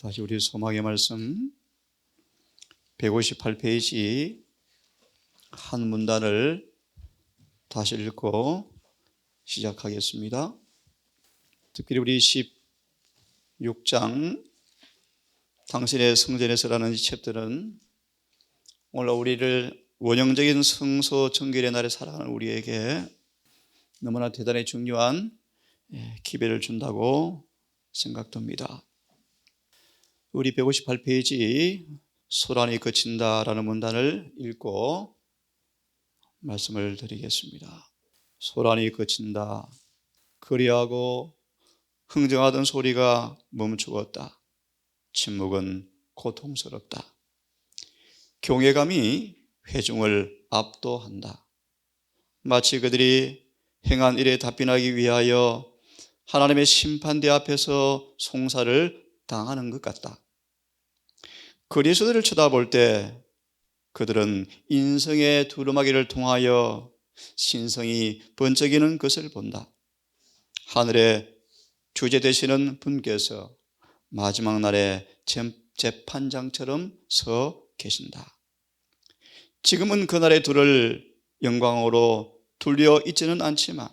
다시 우리 소망의 말씀 158페이지 한 문단을 다시 읽고 시작하겠습니다. 특별히 우리 16장 당신의 성전에서라는 이 챕터는 오늘 우리를 원형적인 성소 정결의 날에 살아가는 우리에게 너무나 대단히 중요한 기회를 준다고 생각됩니다. 우리 158페이지 소란이 그친다라는 문단을 읽고 말씀을 드리겠습니다. 소란이 그친다. 그리하고 흥정하던 소리가 멈추었다. 침묵은 고통스럽다. 경외감이 회중을 압도한다. 마치 그들이 행한 일에 답변하기 위하여 하나님의 심판대 앞에서 송사를 당하는 것 같다. 그리스도를 쳐다볼 때 그들은 인성의 두루마기를 통하여 신성이 번쩍이는 것을 본다. 하늘의 주제 되시는 분께서 마지막 날에 재판장처럼 서 계신다. 지금은 그날의 둘을 영광으로 둘려 있지는 않지만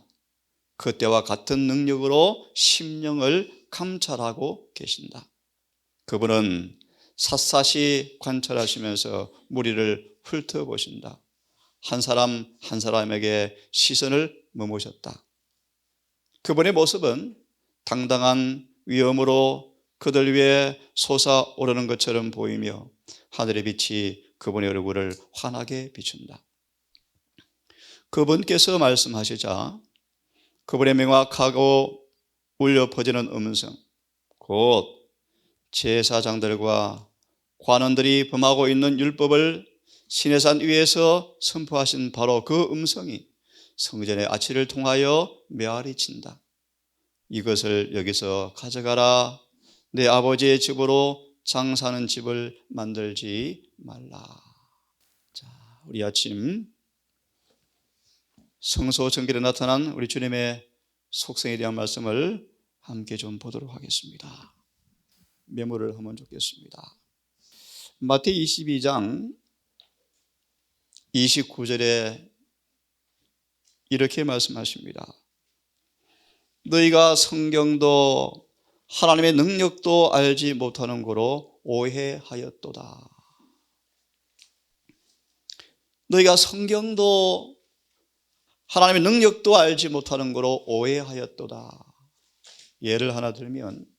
그때와 같은 능력으로 심령을 감찰하고 계신다. 그분은 샅샅이 관찰하시면서 무리를 훑어보신다. 한 사람 한 사람에게 시선을 머무셨다. 그분의 모습은 당당한 위엄으로 그들 위에 솟아오르는 것처럼 보이며 하늘의 빛이 그분의 얼굴을 환하게 비춘다. 그분께서 말씀하시자 그분의 명확하고 울려 퍼지는 음성, 곧 제사장들과 관원들이 범하고 있는 율법을 시내산 위에서 선포하신 바로 그 음성이 성전의 아치를 통하여 메아리 친다. 이것을 여기서 가져가라. 내 아버지의 집으로 장사하는 집을 만들지 말라. 자, 우리 아침 성소 정결에 나타난 우리 주님의 속성에 대한 말씀을 함께 좀 보도록 하겠습니다. 메모를 하면 좋겠습니다. 마태이 22장 29절에 이렇게 말씀하십니다. 너희가 성경도 하나님의 능력도 알지 못하는 거로 오해하였도다. 너희가 성경도 하나님의 능력도 알지 못하는 거로 오해하였도다. 예를 하나 들면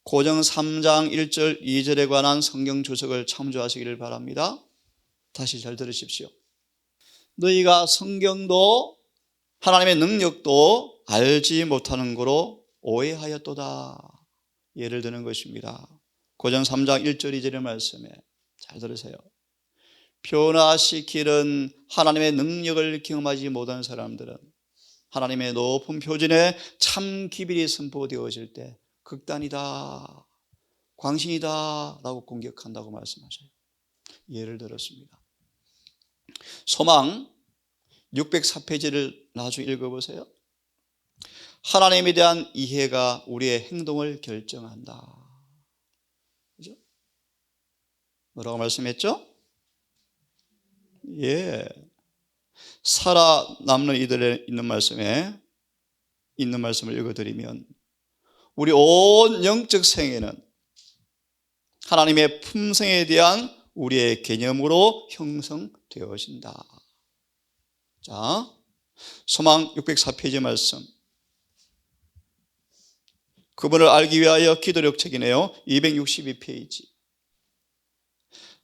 고정 3장 1절 2절에 관한 성경 주석을 참조하시기를 바랍니다. 다시 잘 들으십시오. 너희가 성경도 하나님의 능력도 알지 못하는 거로 오해하였도다. 예를 드는 것입니다. 고정 3장 1절 2절의 말씀에 잘 들으세요. 변화시키는 하나님의 능력을 경험하지 못한 사람들은 하나님의 높은 표준에 참 기별이 선포되어질 때 극단이다, 광신이다 라고 공격한다고 말씀하셔요. 예를 들었습니다. 소망 604페이지를 나중에 읽어보세요. 하나님에 대한 이해가 우리의 행동을 결정한다. 그죠? 뭐라고 말씀했죠? 예. 살아남는 이들에 있는 말씀에 있는 말씀을 읽어드리면 우리 온 영적 생애는 하나님의 품성에 대한 우리의 개념으로 형성되어진다. 자, 소망 604페이지 말씀. 그분을 알기 위하여 기도력 책이네요. 262페이지.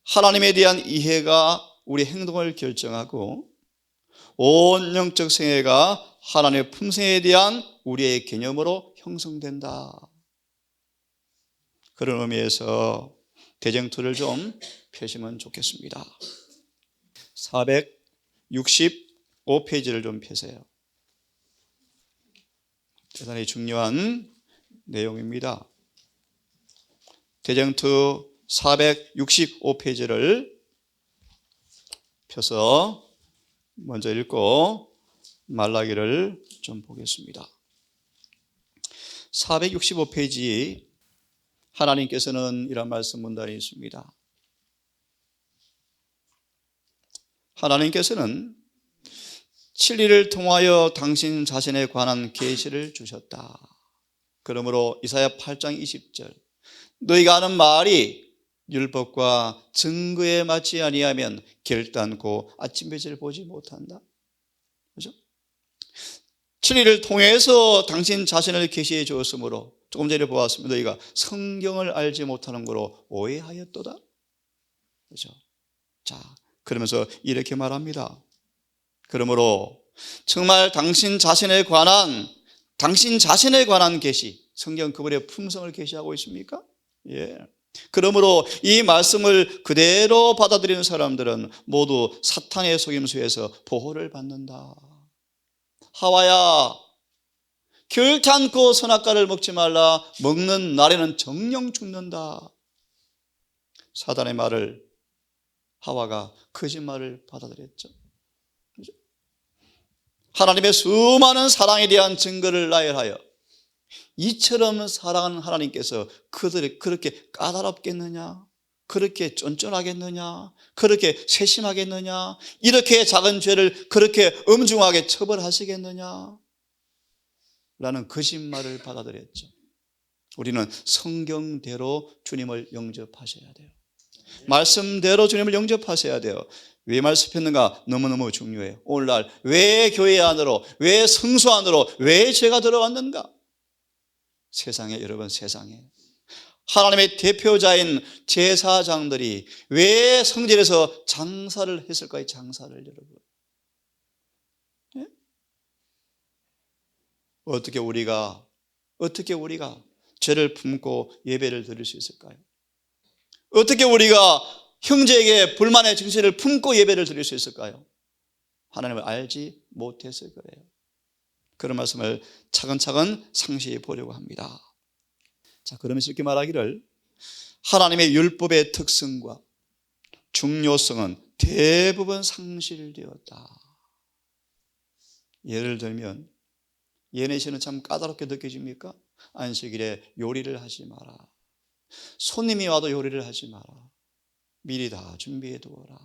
하나님에 대한 이해가 우리 행동을 결정하고 온 영적 생애가 하나님의 품성에 대한 우리의 개념으로 형성된다. 그런 의미에서 대쟁투를 좀 펴시면 좋겠습니다. 465페이지를 좀 펴세요. 대단히 중요한 내용입니다. 대쟁투 465페이지를 펴서 먼저 읽고 말라기를 좀 보겠습니다. 465페이지 하나님께서는 이런 말씀 문단이 있습니다. 하나님께서는 진리를 통하여 당신 자신에 관한 계시를 주셨다. 그러므로 이사야 8장 20절 너희가 하는 말이 율법과 증거에 맞지 아니하면 결단코 아침볕을 보지 못한다. 그렇죠? 진리를 통해서 당신 자신을 계시해 주었으므로 조금 전에 보았습니다. 너희가 성경을 알지 못하는 거로 오해하였도다. 그렇죠? 자, 그러면서 이렇게 말합니다. 그러므로 정말 당신 자신에 관한 계시, 성경 그분의 품성을 계시하고 있습니까? 예. 그러므로 이 말씀을 그대로 받아들이는 사람들은 모두 사탄의 속임수에서 보호를 받는다. 하와야, 결단코 선악과를 먹지 말라. 먹는 날에는 정령 죽는다. 사단의 말을 하와가 거짓말을 받아들였죠. 하나님의 수많은 사랑에 대한 증거를 나열하여 이처럼 사랑하는 하나님께서 그들이 그렇게 까다롭겠느냐? 그렇게 쫀쫀하겠느냐? 그렇게 세심하겠느냐? 이렇게 작은 죄를 그렇게 엄중하게 처벌하시겠느냐? 라는 거짓말을 받아들였죠. 우리는 성경대로 주님을 영접하셔야 돼요. 말씀대로 주님을 영접하셔야 돼요. 왜 말씀했는가? 너무너무 중요해요. 오늘날 왜 교회 안으로, 왜 성소 안으로, 왜 죄가 들어왔는가? 세상에, 여러분, 세상에 하나님의 대표자인 제사장들이 왜 성전에서 장사를 했을까요? 장사를, 여러분. 예? 어떻게 우리가 죄를 품고 예배를 드릴 수 있을까요? 어떻게 우리가 형제에게 불만의 정신을 품고 예배를 드릴 수 있을까요? 하나님을 알지 못했을 거예요. 그런 말씀을 차근차근 상세히 보려고 합니다. 자, 그러면서 이렇게 말하기를 하나님의 율법의 특성과 중요성은 대부분 상실되었다. 예를 들면 예내 씨는 참 까다롭게 느껴집니까? 안식일에 요리를 하지 마라. 손님이 와도 요리를 하지 마라. 미리 다 준비해 두어라.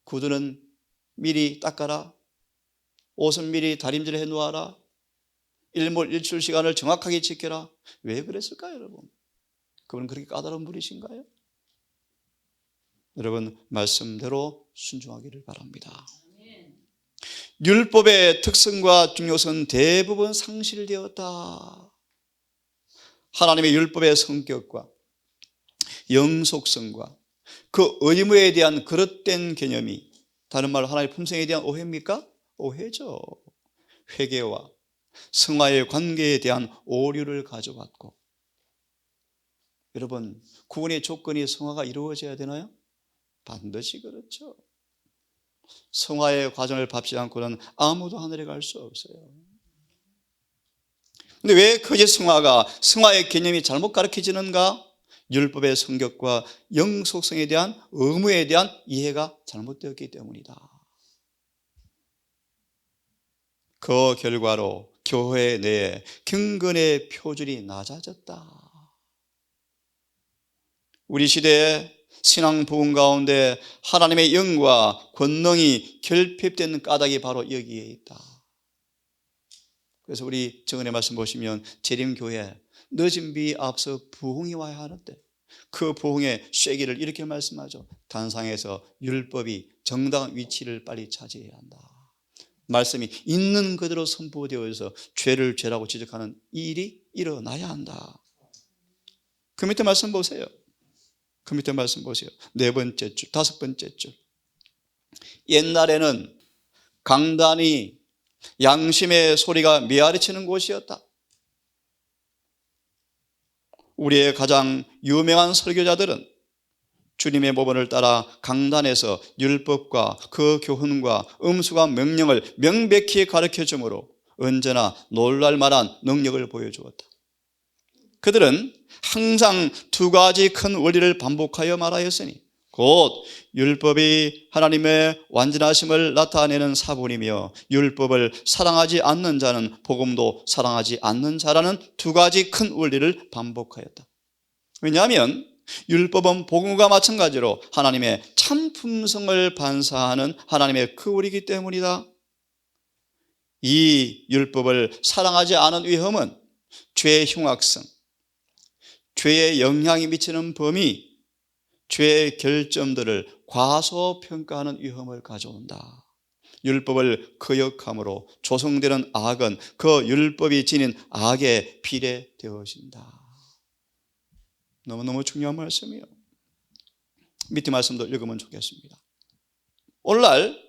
구두는 미리 닦아라. 옷은 미리 다림질 해 놓아라. 일몰 일출 시간을 정확하게 지켜라. 왜 그랬을까요, 여러분? 그분은 그렇게 까다로운 분이신가요? 여러분, 말씀대로 순종하기를 바랍니다. 율법의 특성과 중요성은 대부분 상실되었다. 하나님의 율법의 성격과 영속성과 그 의무에 대한 그릇된 개념이, 다른 말로 하나님의 품성에 대한 오해입니까? 오해죠. 회개와 성화의 관계에 대한 오류를 가져왔고, 여러분, 구원의 조건이 성화가 이루어져야 되나요? 반드시 그렇죠. 성화의 과정을 밟지 않고는 아무도 하늘에 갈 수 없어요. 근데 왜 거짓 성화의 개념이 잘못 가르쳐지는가? 율법의 성격과 영속성에 대한 의무에 대한 이해가 잘못되었기 때문이다. 그 결과로 교회 내에 경건의 표준이 낮아졌다. 우리 시대의 신앙 부흥 가운데 하나님의 영과 권능이 결핍되는 까닭이 바로 여기에 있다. 그래서 우리 정언의 말씀 보시면 재림교회 늦은 비 앞서 부흥이 와야 하는데 그 부흥의 쇠기를 이렇게 말씀하죠. 단상에서 율법이 정당한 위치를 빨리 차지해야 한다. 말씀이 있는 그대로 선포되어서 죄를 죄라고 지적하는 이 일이 일어나야 한다. 그 밑에 말씀 보세요. 그 밑에 말씀 보세요. 네 번째 줄, 다섯 번째 줄. 옛날에는 강단이 양심의 소리가 메아리치는 곳이었다. 우리의 가장 유명한 설교자들은 주님의 모본을 따라 강단에서 율법과 그 교훈과 음수와 명령을 명백히 가르쳐주므로 언제나 놀랄 만한 능력을 보여주었다. 그들은 항상 두 가지 큰 원리를 반복하여 말하였으니 곧 율법이 하나님의 완전하심을 나타내는 사본이며 율법을 사랑하지 않는 자는 복음도 사랑하지 않는 자라는 두 가지 큰 원리를 반복하였다. 왜냐하면 율법은 복음과 마찬가지로 하나님의 참 품성을 반사하는 하나님의 거울이기 때문이다. 이 율법을 사랑하지 않은 위험은 죄의 흉악성, 죄의 영향이 미치는 범위, 죄의 결점들을 과소평가하는 위험을 가져온다. 율법을 거역함으로 조성되는 악은 그 율법이 지닌 악에 비례되어진다. 너무너무 중요한 말씀이에요. 밑에 말씀도 읽으면 좋겠습니다. 오늘날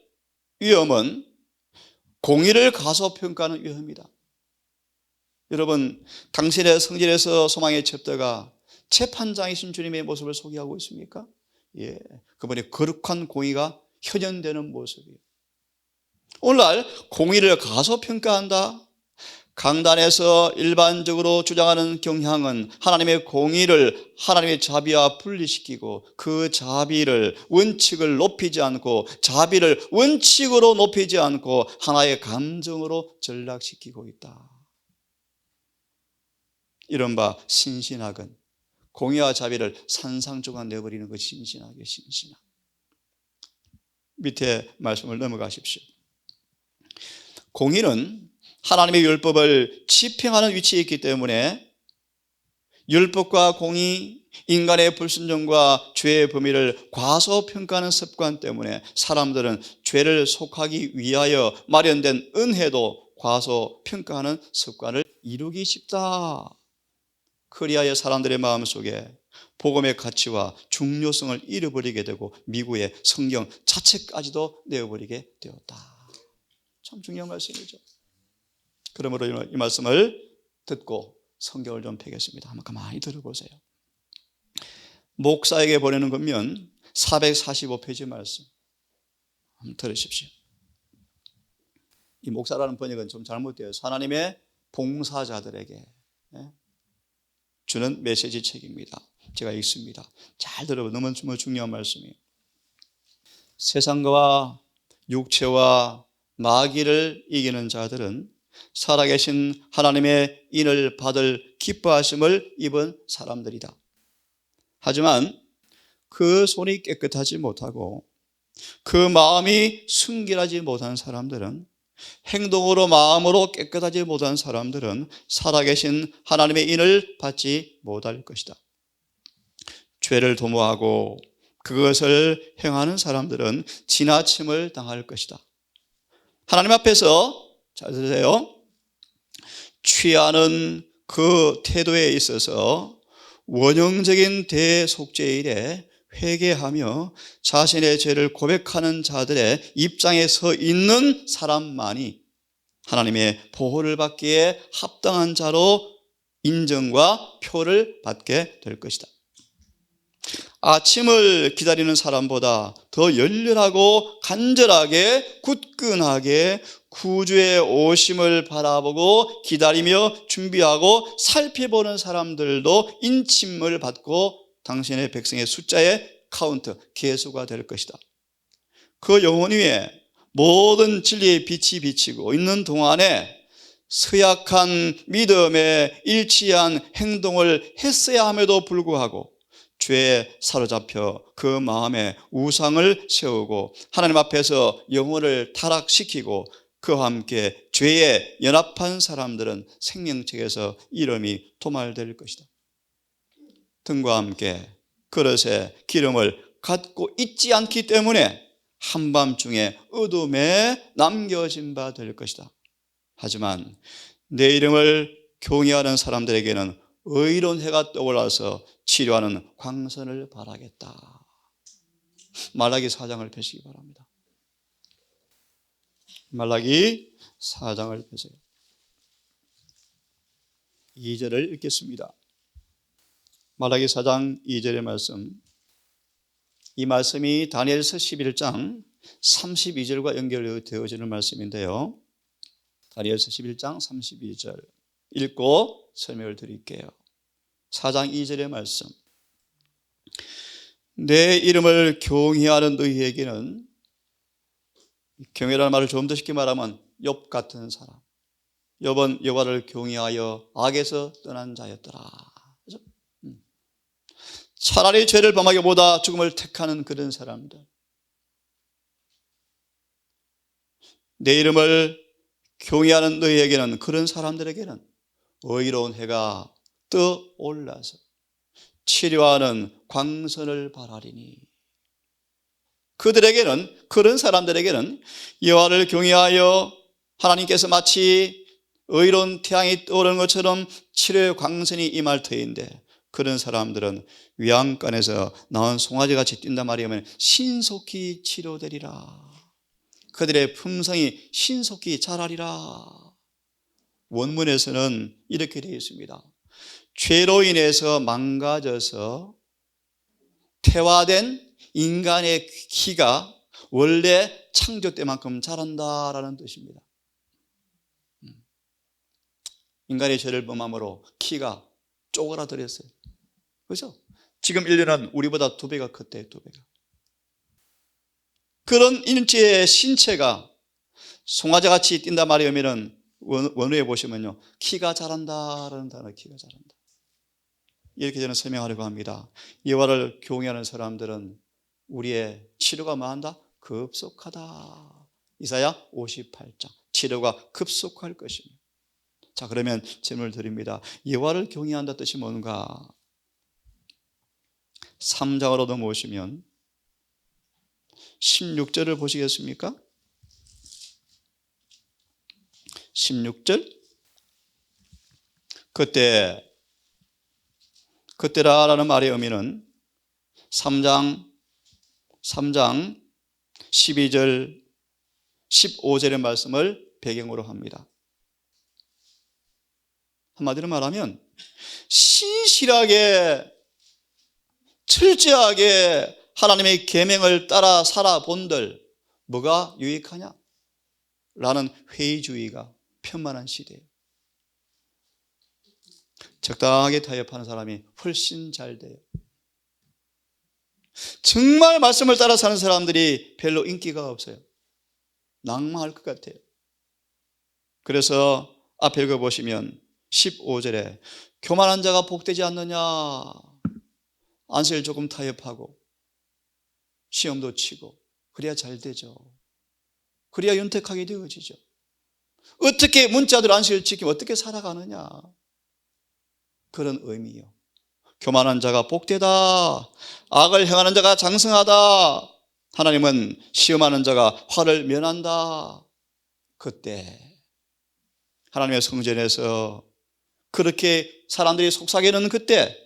위험은 공의를 가소평가하는 위험이다. 여러분, 당신의 성질에서 소망의 챕터가 재판장이신 주님의 모습을 소개하고 있습니까? 예, 그분의 거룩한 공의가 현현되는 모습이에요. 오늘날 공의를 가소평가한다. 강단에서 일반적으로 주장하는 경향은 하나님의 공의를 하나님의 자비와 분리시키고 그 자비를 원칙을 높이지 않고 자비를 원칙으로 높이지 않고 하나의 감정으로 전락시키고 있다. 이른바 신신학은 공의와 자비를 산상조각 내버리는 것이 신신학이에요. 신신학. 밑에 말씀을 넘어가십시오. 공의는 하나님의 율법을 집행하는 위치에 있기 때문에 율법과 공의, 인간의 불순종과 죄의 범위를 과소평가하는 습관 때문에 사람들은 죄를 속하기 위하여 마련된 은혜도 과소평가하는 습관을 이루기 쉽다. 그리하여 사람들의 마음속에 복음의 가치와 중요성을 잃어버리게 되고 미국의 성경 자체까지도 내어버리게 되었다. 참 중요한 말씀이죠. 그러므로 이 말씀을 듣고 성경을 좀 펴겠습니다. 한번 가만히 들어보세요. 목사에게 보내는 것면 445페이지 말씀 한번 들으십시오. 이 목사라는 번역은 좀 잘못되어서 하나님의 봉사자들에게 주는 메시지 책입니다. 제가 읽습니다. 잘 들어보세요. 너무 중요한 말씀이에요. 세상과 육체와 마귀를 이기는 자들은 살아계신 하나님의 인을 받을 기뻐하심을 입은 사람들이다. 하지만 그 손이 깨끗하지 못하고 그 마음이 순결하지 못한 사람들은, 행동으로 마음으로 깨끗하지 못한 사람들은 살아계신 하나님의 인을 받지 못할 것이다. 죄를 도모하고 그것을 행하는 사람들은 지나침을 당할 것이다. 하나님 앞에서 잘 들으세요. 취하는 그 태도에 있어서 원형적인 대속죄일에 회개하며 자신의 죄를 고백하는 자들의 입장에 서 있는 사람만이 하나님의 보호를 받기에 합당한 자로 인정과 표를 받게 될 것이다. 아침을 기다리는 사람보다 더 열렬하고 간절하게 굳건하게 구주의 오심을 바라보고 기다리며 준비하고 살펴보는 사람들도 인침을 받고 당신의 백성의 숫자의 카운트, 계수가 될 것이다. 그 영혼 위에 모든 진리의 빛이 비치고 있는 동안에 서약한 믿음에 일치한 행동을 했어야 함에도 불구하고 죄에 사로잡혀 그 마음에 우상을 세우고 하나님 앞에서 영혼을 타락시키고 그와 함께 죄에 연합한 사람들은 생명책에서 이름이 도말될 것이다. 등과 함께 그릇에 기름을 갖고 있지 않기 때문에 한밤중에 어둠에 남겨진 바 될 것이다. 하지만 내 이름을 경외하는 사람들에게는 의로운 해가 떠올라서 치료하는 광선을 바라겠다. 말라기 4장을 펴시기 바랍니다. 말라기 4장을 펴세요. 2절을 읽겠습니다. 말라기 4장 2절의 말씀. 이 말씀이 다니엘서 11장 32절과 연결되어지는 말씀인데요. 다니엘서 11장 32절 읽고 설명을 드릴게요. 4장 2절의 말씀. 내 이름을 경외하는 너희에게는, 경외라는 말을 좀 더 쉽게 말하면 욥 같은 사람. 욥은 여호와를 경외하여 악에서 떠난 자였더라. 그렇죠? 차라리 죄를 범하기보다 죽음을 택하는 그런 사람들, 내 이름을 경외하는 너희에게는, 그런 사람들에게는 의로운 해가 떠올라서 치료하는 광선을 발하리니, 그들에게는, 그런 사람들에게는 여호와를 경외하여 하나님께서 마치 의로운 태양이 떠오르는 것처럼 치료의 광선이 임할 터인데, 그런 사람들은 위암간에서 나온 송아지같이 뛴단 말이면 신속히 치료되리라. 그들의 품성이 신속히 자라리라. 원문에서는 이렇게 되어 있습니다. 죄로 인해서 망가져서 퇴화된 인간의 키가 원래 창조 때만큼 자란다라는 뜻입니다. 인간의 죄를 범함으로 키가 쪼그라들었어요. 그렇죠? 지금 1년은 우리보다 2배가 컸대요. 2배가. 그런 인체의 신체가 송아지같이 뛴단 말이면 원어에 보시면요, 키가 자란다라는 단어, 키가 자란다. 이렇게 저는 설명하려고 합니다. 여호와를 경외하는 사람들은 우리의 치료가 뭐한다? 급속하다. 이사야 58장. 치료가 급속할 것입니다. 자, 그러면 질문을 드립니다. 여호와를 경외한다 뜻이 뭔가? 3장으로 넘어오시면 16절을 보시겠습니까? 16절. 그때라라는 말의 의미는 3장 12절 15절의 말씀을 배경으로 합니다. 한마디로 말하면 신실하게 철저하게 하나님의 계명을 따라 살아본들 뭐가 유익하냐? 라는 회의주의가 편만한 시대예요. 적당하게 타협하는 사람이 훨씬 잘 돼요. 정말 말씀을 따라 사는 사람들이 별로 인기가 없어요. 낭만할 것 같아요. 그래서 앞에 읽어보시면 15절에 교만한 자가 복되지 않느냐, 안세를 조금 타협하고 시험도 치고 그래야 잘 되죠. 그래야 윤택하게 되어지죠. 어떻게 문자들 안식을 지키면 어떻게 살아가느냐, 그런 의미요. 교만한 자가 복되다, 악을 행하는 자가 장성하다, 하나님은 시험하는 자가 화를 면한다. 그때 하나님의 성전에서 그렇게 사람들이 속삭이는 그때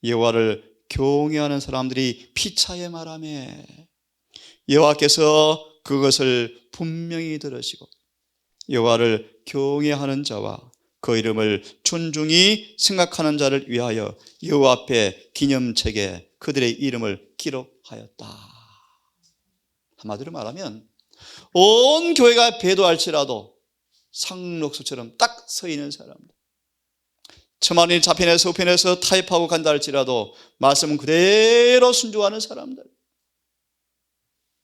여호와를 경외하는 사람들이 피차에 말하며 여호와께서 그것을 분명히 들으시고 여호와를 경외하는 자와 그 이름을 존중히 생각하는 자를 위하여 여호와 앞에 기념책에 그들의 이름을 기록하였다. 한마디로 말하면 온 교회가 배도할지라도 상록수처럼 딱 서 있는 사람들, 천만이 좌편에서 우편에서 타협하고 간다 할지라도 말씀은 그대로 순종하는 사람들,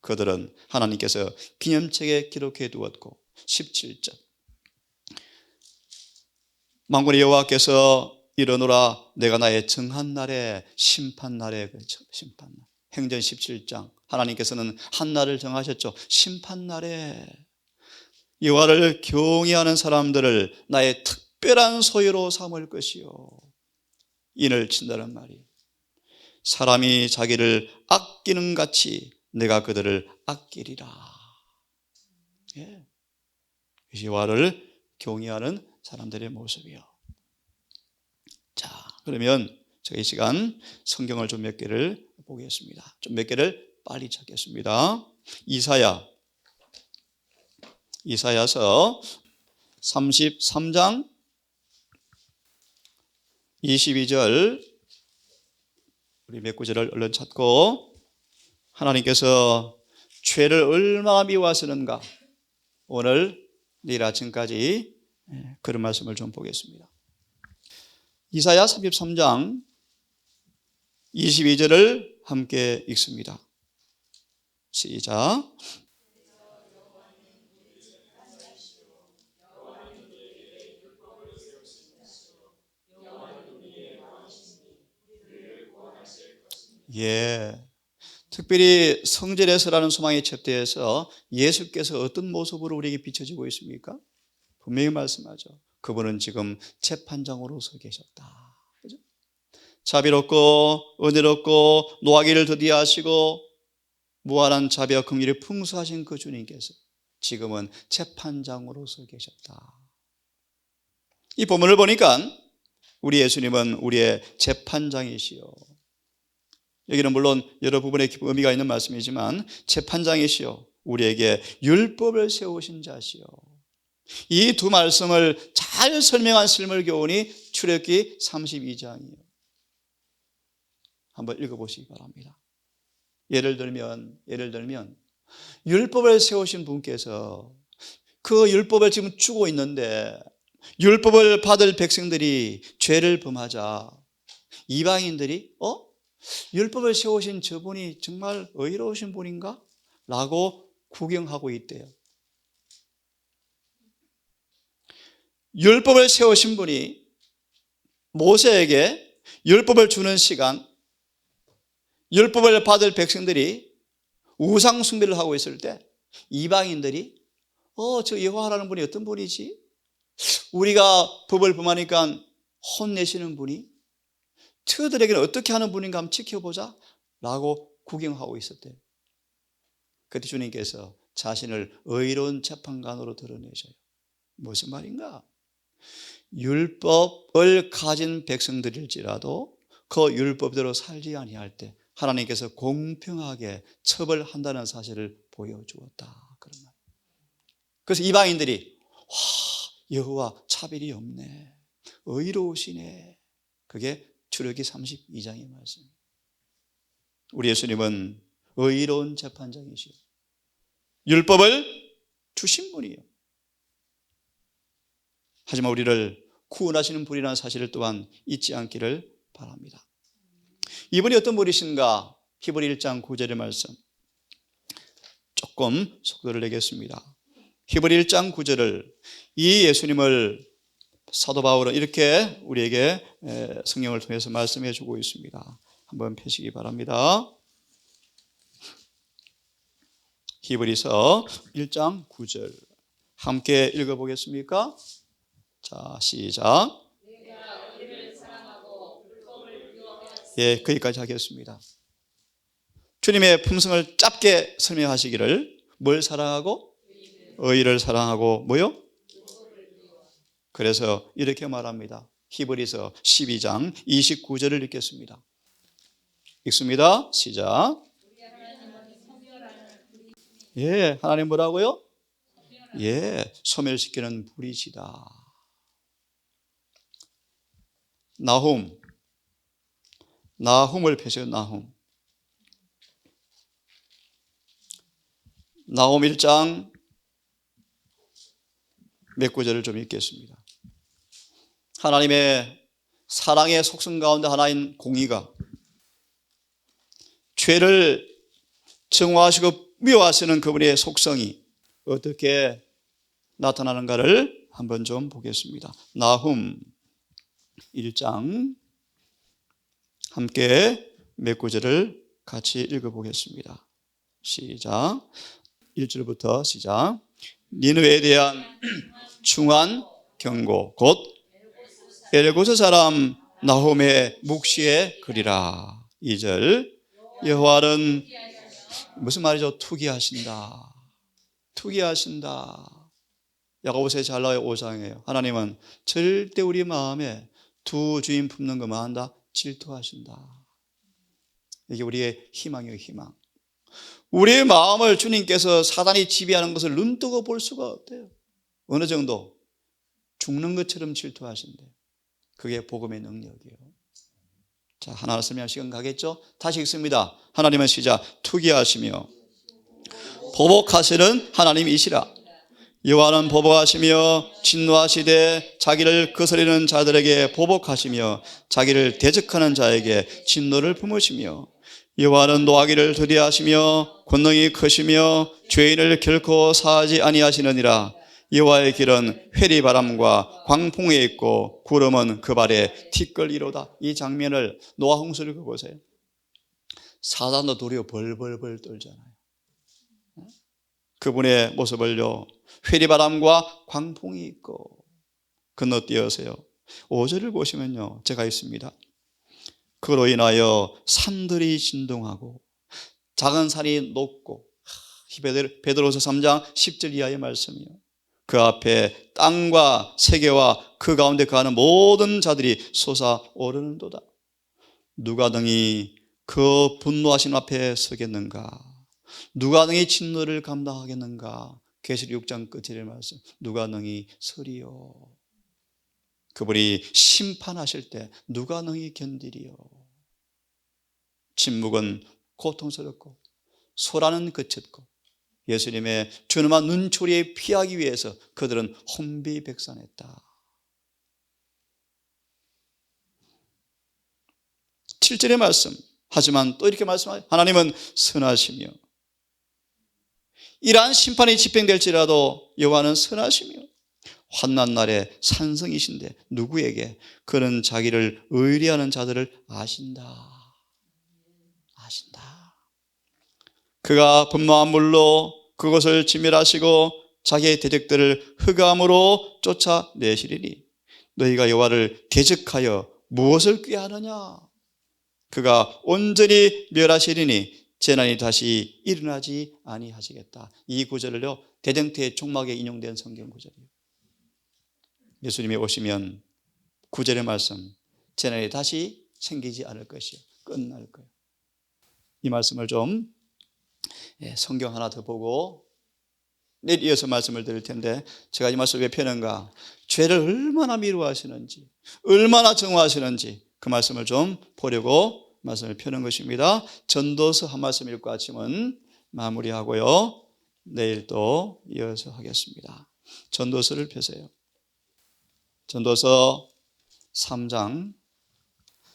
그들은 하나님께서 기념책에 기록해 두었고 17절 만군의 여호와께서 이르노라 내가 나의 정한 날에 심판날에, 그렇죠, 심판날. 행전 17장 하나님께서는 한 날을 정하셨죠. 심판날에 여호와를 경외하는 사람들을 나의 특별한 소유로 삼을 것이요, 인을 친다는 말이 사람이 자기를 아끼는 같이 내가 그들을 아끼리라. 예. 여호와를 경외하는 사람들의 모습이요. 자, 그러면 제가 이 시간 성경을 좀 몇 개를 보겠습니다. 좀 몇 개를 빨리 찾겠습니다. 이사야서 33장 22절, 우리 몇 구절을 얼른 찾고 하나님께서 죄를 얼마나 미워하시는가 오늘 내일 아침까지 그런 말씀을 좀 보겠습니다. 이사야 33장 22절을 함께 읽습니다. 시작. 예. 특별히 성전에서라는 소망의 첩대에서 예수께서 어떤 모습으로 우리에게 비춰지고 있습니까? 분명히 말씀하죠. 그분은 지금 재판장으로 서 계셨다. 그죠? 자비롭고 은혜롭고 노하기를 더디어 하시고 무한한 자비와 긍휼이 풍수하신 그 주님께서 지금은 재판장으로 서 계셨다. 이 본문을 보니까 우리 예수님은 우리의 재판장이시요. 여기는 물론 여러 부분의 의미가 있는 말씀이지만 재판장이시요 우리에게 율법을 세우신 자시요. 이 두 말씀을 잘 설명한 설물교훈이 출애굽기 32장이에요. 한번 읽어보시기 바랍니다. 예를 들면 율법을 세우신 분께서 그 율법을 지금 주고 있는데 율법을 받을 백성들이 죄를 범하자 이방인들이 율법을 세우신 저분이 정말 의로우신 분인가? 라고 구경하고 있대요. 율법을 세우신 분이 모세에게 율법을 주는 시간, 율법을 받을 백성들이 우상 숭배를 하고 있을 때 이방인들이 저 여호와라는 분이 어떤 분이지? 우리가 법을 범하니까 혼내시는 분이 저들에게는 어떻게 하는 분인가 한번 지켜보자 라고 구경하고 있었대요. 그때 주님께서 자신을 의로운 재판관으로 드러내셔요. 무슨 말인가? 율법을 가진 백성들일지라도 그 율법대로 살지 아니할 때 하나님께서 공평하게 처벌한다는 사실을 보여주었다. 그런 말. 그래서 이방인들이 여호와 차별이 없네, 의로우시네. 그게 출애굽기 32장의 말씀. 우리 예수님은 의로운 재판장이시오. 율법을 주신 분이에요. 하지만 우리를 구원하시는 분이라는 사실을 또한 잊지 않기를 바랍니다. 이분이 어떤 분이신가? 히브리 1장 9절의 말씀 조금 속도를 내겠습니다. 히브리 1장 9절을 이 예수님을 사도 바울은 이렇게 우리에게 성령을 통해서 말씀해 주고 있습니다. 한번 펴시기 바랍니다. 히브리서 1장 9절 함께 읽어보겠습니까? 자, 시작. 예, 거기까지 하겠습니다. 주님의 품성을 짧게 설명하시기를 뭘 사랑하고? 의를 사랑하고 뭐요? 그래서 이렇게 말합니다. 히브리서 12장 29절을 읽겠습니다. 읽습니다. 시작. 예, 하나님 뭐라고요? 예, 소멸시키는 불이시다. 나훔을 펴세요. 나훔 1장 몇 구절을 좀 읽겠습니다. 하나님의 사랑의 속성 가운데 하나인 공의가 죄를 정화하시고 미워하시는 그분의 속성이 어떻게 나타나는가를 한번 좀 보겠습니다. 나훔 1장 함께 몇 구절을 같이 읽어보겠습니다. 시작. 1절부터 시작. 니느웨에 대한 중한 경고 곧 엘고스 사람 나훔의 묵시의 글이라. 2절. 여호와는 무슨 말이죠? 투기하신다. 야고보서의 잘 나와요. 5장이에요. 하나님은 절대 우리 마음에 두 주인 품는 것만 한다. 질투하신다. 이게 우리의 희망이에요. 희망. 우리의 마음을 주님께서 사단이 지배하는 것을 눈뜨고 볼 수가 없대요. 어느 정도 죽는 것처럼 질투하신대. 그게 복음의 능력이에요. 자, 하나하나 설명할 시간 가겠죠? 다시 읽습니다. 하나님은 시작. 투기하시며 보복하시는 하나님이시라. 여호와는 보복하시며 진노하시되 자기를 거스리는 자들에게 보복하시며 자기를 대적하는 자에게 진노를 품으시며 여호와는 노하기를 더디하시며 권능이 크시며 죄인을 결코 사하지 아니하시느니라. 여호와의 길은 회리바람과 광풍에 있고 구름은 그 발에 티끌이로다. 이 장면을 노아 홍수를 보세요. 사단도 도리어 벌벌벌 떨잖아요. 그분의 모습을요, 회리바람과 광풍이 있고 건너뛰어서요. 5절을 보시면요, 제가 있습니다. 그로 인하여 산들이 진동하고 작은 산이 높고, 베드로서 3장 10절 이하의 말씀이요, 그 앞에 땅과 세계와 그 가운데 거하는 모든 자들이 솟아오르는도다. 누가 능히 그 분노하신 앞에 서겠는가? 누가 능히 진노를 감당하겠는가? 계시록 6장 끝의 말씀, 누가 능히 서리요? 그분이 심판하실 때 누가 능히 견디리요? 침묵은 고통스럽고 소란은 그쳤고 예수님의 준엄한 눈초리에 피하기 위해서 그들은 혼비백산했다. 7절의 말씀, 하지만 또 이렇게 말씀하죠. 하나님은 선하시며, 이러한 심판이 집행될지라도 여호와는 선하시며 환난 날에 산성이신데 누구에게? 그는 자기를 의리하는 자들을 아신다. 그가 분노한 물로 그것을 진멸하시고 자기의 대적들을 흑암으로 쫓아내시리니 너희가 여호와를 대적하여 무엇을 꾀하느냐? 그가 온전히 멸하시리니 재난이 다시 일어나지 아니하시겠다. 이 구절을요, 대정태의 종막에 인용된 성경 구절이에요. 예수님이 오시면 9절의 말씀, 재난이 다시 생기지 않을 것이요, 끝날 거예요. 이 말씀을 좀 성경 하나 더 보고 내일 이어서 말씀을 드릴 텐데, 제가 이 말씀을 왜 펴는가? 죄를 얼마나 미워하시는지, 얼마나 정화하시는지 그 말씀을 좀 보려고 말씀을 펴는 것입니다. 전도서 한 말씀 읽고 아침은 마무리하고요, 내일 또 이어서 하겠습니다. 전도서를 펴세요. 전도서 3장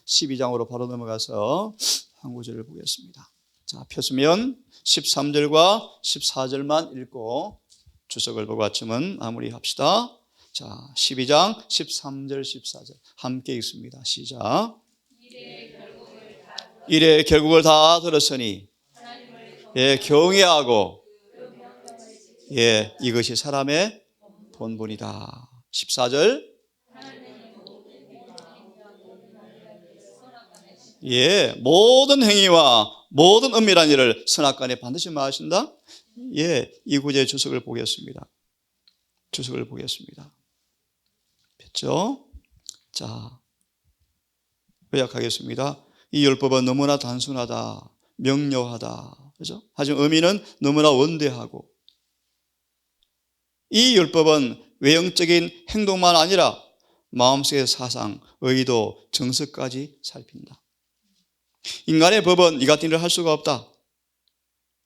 12장으로 바로 넘어가서 한 구절을 보겠습니다. 자, 펴시면 13절과 14절만 읽고 주석을 보고 아침은 마무리합시다. 자, 12장 13절 14절 함께 읽습니다. 시작. 이래 결국을 다 들었으니 경외하고 이것이 사람의 본분이다. 14절 모든 행위와 모든 은밀한 일을 선악간에 반드시 마하신다. 이 구제의 주석을 보겠습니다. 주석을 보겠습니다. 됐죠? 자, 요약하겠습니다. 이 율법은 너무나 단순하다, 명료하다, 그죠? 하지만 의미는 너무나 원대하고, 이 율법은 외형적인 행동만 아니라 마음속의 사상, 의도, 정서까지 살핀다. 인간의 법은 이 같은 일을 할 수가 없다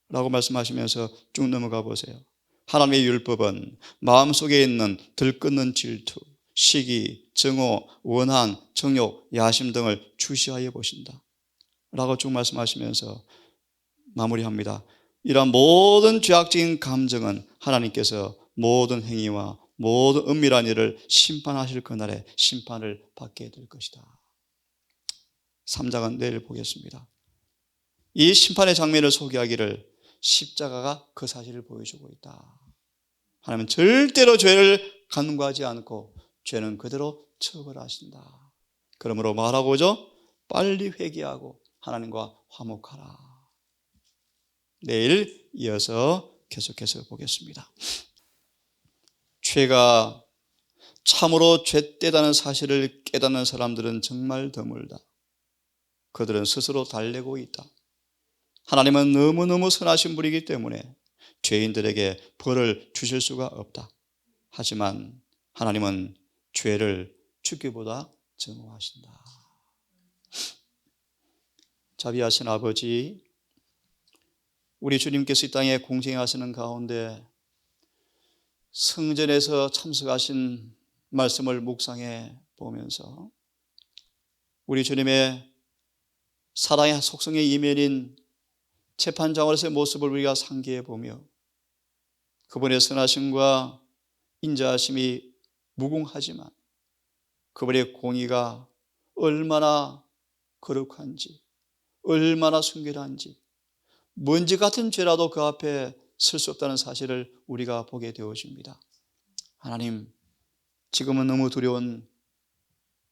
라고 말씀하시면서 쭉 넘어가 보세요. 하나님의 율법은 마음속에 있는 들끓는 질투, 시기, 정오, 원한, 정욕, 야심 등을 주시하여 보신다 라고 쭉 말씀하시면서 마무리합니다. 이러한 모든 죄악적인 감정은 하나님께서 모든 행위와 모든 은밀한 일을 심판하실 그날에 심판을 받게 될 것이다. 3장은 내일 보겠습니다. 이 심판의 장면을 소개하기를 십자가가 그 사실을 보여주고 있다. 하나님은 절대로 죄를 간과하지 않고 죄는 그대로 처벌하신다. 그러므로 말하고죠, 빨리 회개하고 하나님과 화목하라. 내일 이어서 계속해서 보겠습니다. 죄가 참으로 죄되다는 사실을 깨닫는 사람들은 정말 드물다. 그들은 스스로 달래고 있다. 하나님은 너무너무 선하신 분이기 때문에 죄인들에게 벌을 주실 수가 없다. 하지만 하나님은 죄를 죽기보다 정오하신다. 자비하신 아버지, 우리 주님께서 이 땅에 공생하시는 가운데 성전에서 참석하신 말씀을 묵상해 보면서 우리 주님의 사랑의 속성의 이면인 재판장으로서의 모습을 우리가 상기해 보며 그분의 선하심과 인자하심이 무궁하지만 그분의 공의가 얼마나 거룩한지, 얼마나 순결한지, 먼지 같은 죄라도 그 앞에 설 수 없다는 사실을 우리가 보게 되어집니다. 하나님, 지금은 너무 두려운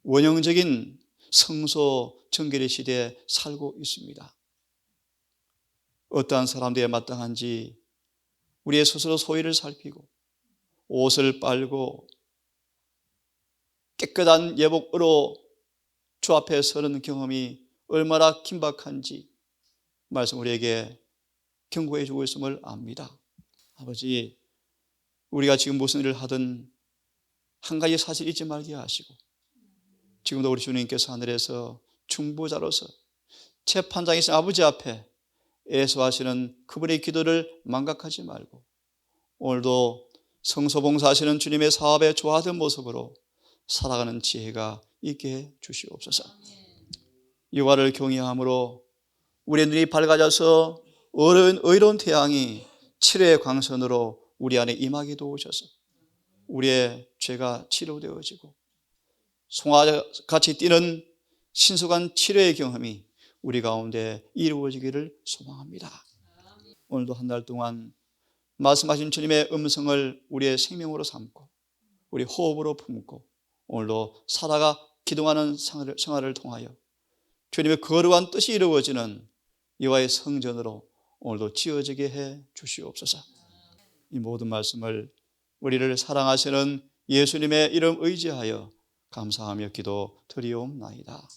원형적인 성소 정결의 시대에 살고 있습니다. 어떠한 사람들에 마땅한지 우리의 스스로 소위를 살피고 옷을 빨고 깨끗한 예복으로 주 앞에 서는 경험이 얼마나 긴박한지 말씀 우리에게 경고해 주고 있음을 압니다. 아버지, 우리가 지금 무슨 일을 하든 한 가지 사실 잊지 말게 하시고, 지금도 우리 주님께서 하늘에서 중보자로서 재판장이신 아버지 앞에 애소하시는 그분의 기도를 망각하지 말고, 오늘도 성소봉사하시는 주님의 사업에 조화된 모습으로 살아가는 지혜가 있게 해 주시옵소서. 여호와를 경외함으로 우리의 눈이 밝아져서 의로운 태양이 치료의 광선으로 우리 안에 임하게 도우셔서 우리의 죄가 치료되어지고 송아지같이 뛰는 신속한 치료의 경험이 우리 가운데 이루어지기를 소망합니다. 오늘도 한 달 동안 말씀하신 주님의 음성을 우리의 생명으로 삼고 우리 호흡으로 품고 오늘도 살아가 기도하는 생활을 통하여 주님의 거룩한 뜻이 이루어지는 여호와의 성전으로 오늘도 지어지게 해 주시옵소서. 이 모든 말씀을 우리를 사랑하시는 예수님의 이름 의지하여 감사하며 기도 드리옵나이다.